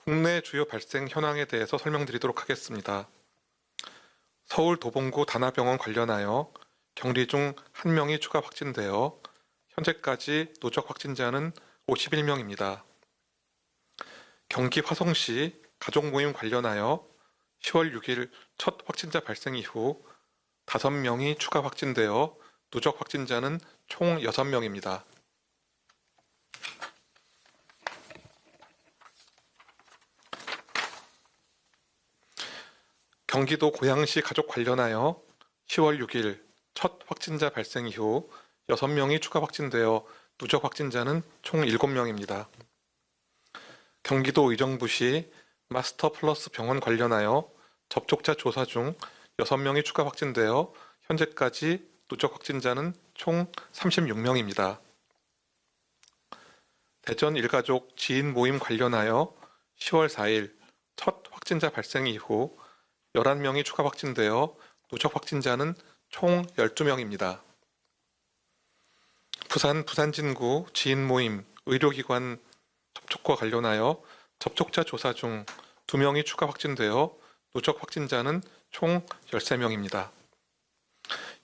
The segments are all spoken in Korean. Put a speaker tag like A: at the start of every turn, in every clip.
A: 국내 주요 발생 현황에 대해서 설명드리도록 하겠습니다. 서울 도봉구 다나병원 관련하여 격리 중 1명이 추가 확진되어 현재까지 누적 확진자는 51명입니다. 경기 화성시 가족 모임 관련하여 10월 6일 첫 확진자 발생 이후 5명이 추가 확진되어 누적 확진자는 총 6명입니다. 경기도 고양시 가족 관련하여 10월 6일 첫 확진자 발생 이후 6명이 추가 확진되어 누적 확진자는 총 7명입니다. 경기도 의정부시 마스터 플러스 병원 관련하여 접촉자 조사 중 6명이 추가 확진되어 현재까지 누적 확진자는 총 36명입니다. 대전 일가족 지인 모임 관련하여 10월 4일 첫 확진자 발생 이후 11명이 추가 확진되어 누적 확진자는 총 12명입니다. 부산 부산진구 지인 모임 의료기관 접촉과 관련하여 접촉자 조사 중 2명이 추가 확진되어 누적 확진자는 총 13명입니다.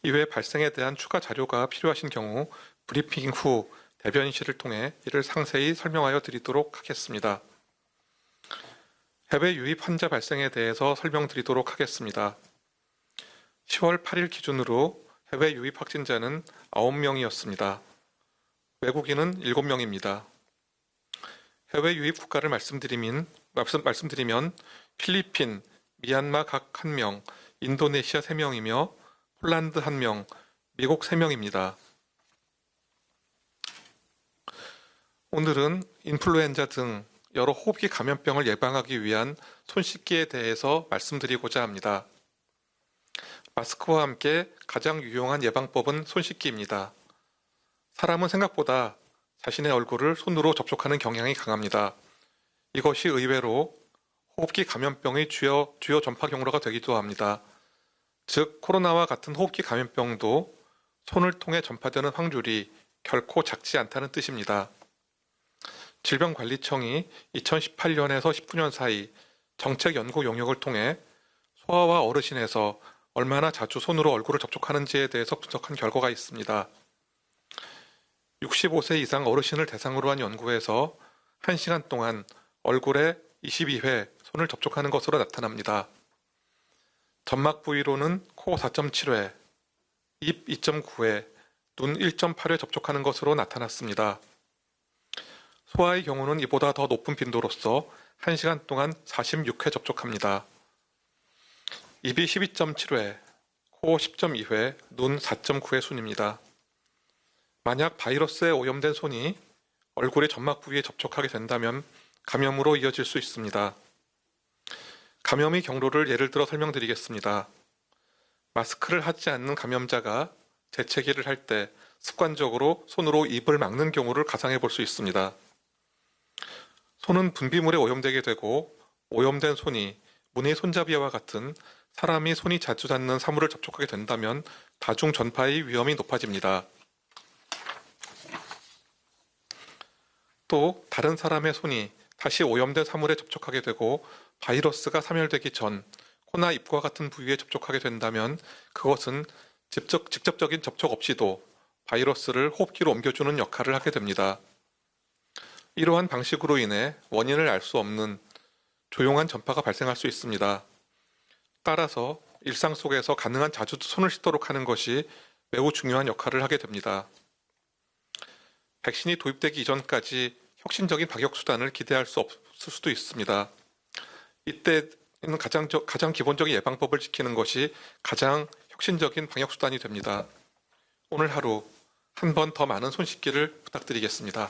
A: 이외 발생에 대한 추가 자료가 필요하신 경우 브리핑 후 대변인실을 통해 이를 상세히 설명하여 드리도록 하겠습니다. 해외 유입 환자 발생에 대해서 설명드리도록 하겠습니다. 10월 8일 기준으로 해외 유입 확진자는 9명이었습니다. 외국인은 7명입니다. 해외 유입 국가를 말씀드리면 필리핀, 미얀마 각 1명, 인도네시아 3명이며 폴란드 1명, 미국 3명입니다. 오늘은 인플루엔자 등 여러 호흡기 감염병을 예방하기 위한 손 씻기에 대해서 말씀드리고자 합니다. 마스크와 함께 가장 유용한 예방법은 손 씻기입니다. 사람은 생각보다 자신의 얼굴을 손으로 접촉하는 경향이 강합니다. 이것이 의외로 호흡기 감염병의 주요 전파 경로가 되기도 합니다. 즉, 코로나와 같은 호흡기 감염병도 손을 통해 전파되는 확률이 결코 작지 않다는 뜻입니다. 질병관리청이 2018년에서 19년 사이 정책 연구 용역을 통해 소아와 어르신에서 얼마나 자주 손으로 얼굴을 접촉하는지에 대해서 분석한 결과가 있습니다. 65세 이상 어르신을 대상으로 한 연구에서 1시간 동안 얼굴에 22회 손을 접촉하는 것으로 나타납니다. 점막 부위로는 코 4.7회, 입 2.9회, 눈 1.8회 접촉하는 것으로 나타났습니다. 소아의 경우는 이보다 더 높은 빈도로서 1시간 동안 46회 접촉합니다. 입이 12.7회, 코 10.2회, 눈 4.9회 순입니다. 만약 바이러스에 오염된 손이 얼굴의 점막 부위에 접촉하게 된다면 감염으로 이어질 수 있습니다. 감염의 경로를 예를 들어 설명드리겠습니다. 마스크를 하지 않는 감염자가 재채기를 할 때 습관적으로 손으로 입을 막는 경우를 가상해 볼 수 있습니다. 손은 분비물에 오염되게 되고 오염된 손이 무늬 손잡이와 같은 사람이 손이 자주 닿는 사물을 접촉하게 된다면 다중 전파의 위험이 높아집니다. 또 다른 사람의 손이 다시 오염된 사물에 접촉하게 되고 바이러스가 사멸되기 전 코나 입과 같은 부위에 접촉하게 된다면 그것은 직접적인 접촉 없이도 바이러스를 호흡기로 옮겨주는 역할을 하게 됩니다. 이러한 방식으로 인해 원인을 알 수 없는 조용한 전파가 발생할 수 있습니다. 따라서 일상 속에서 가능한 자주 손을 씻도록 하는 것이 매우 중요한 역할을 하게 됩니다. 백신이 도입되기 이전까지 혁신적인 방역 수단을 기대할 수 없을 수도 있습니다. 이때는 가장 기본적인 예방법을 지키는 것이 가장 혁신적인 방역 수단이 됩니다. 오늘 하루 한 번 더 많은 손 씻기를 부탁드리겠습니다.